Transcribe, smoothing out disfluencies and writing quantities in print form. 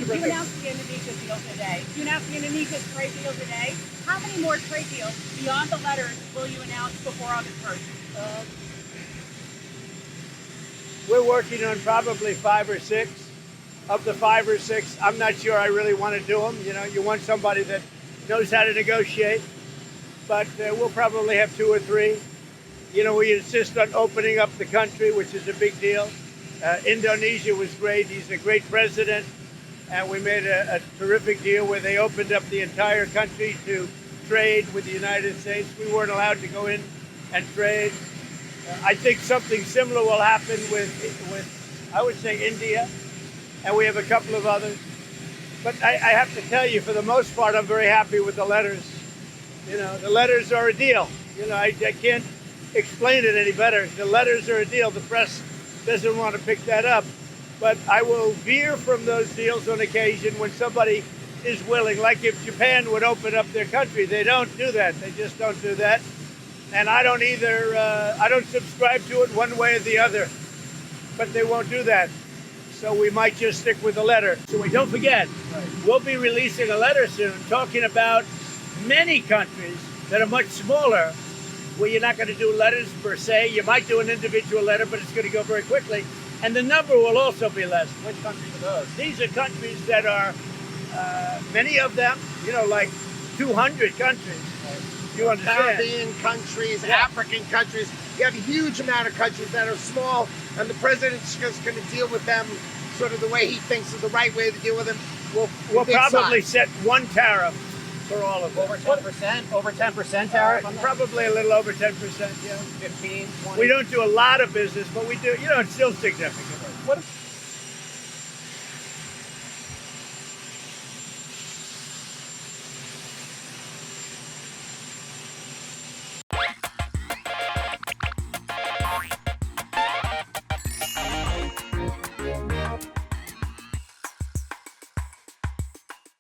John, you announced the Indonesia deal today. You announced the Indonesia trade deal today. How many more trade deals beyond the letters will you announce before August 1st? We're working on probably 5 or 6. Of the 5 or 6, I'm not sure I really want to do them. You know, you want somebody that knows how to negotiate. But we'll probably have 2 or 3. You know, we insist on opening up the country, which is a big deal. Indonesia was great. He's a great president. And we made a terrific deal where they opened up the entire country to trade with the United States. We weren't allowed to go in and trade. I think something similar will happen with I would say, India. And we have a couple of others. But I have to tell you, for the most part, I'm very happy with the letters. You know, the letters are a deal. You know, I can't explain it any better. The letters are a deal. The press doesn't want to pick that up. But I will veer from those deals on occasion when somebody is willing. Like if Japan would open up their country, they don't do that. They just don't do that. And I don't either. I don't subscribe to it one way or the other. But they won't do that. So we might just stick with the letter. So we don't forget, we'll be releasing a letter soon talking about many countries that are much smaller, where you're not going to do letters per se. You might do an individual letter, but it's going to go very quickly. And the number will also be less. Which countries are those? These are countries that are, many of them, you know, like 200 countries. You understand? Caribbean countries, African countries. You have a huge amount of countries that are small, and the president's just going to deal with them sort of the way he thinks is the right way to deal with them. We'll probably set one tariff for all of them. Over 10%? Over 10% tariff? Probably a little over 10%, yeah. 15, 20? We don't do a lot of business, but we do, you know, it's still significant. What if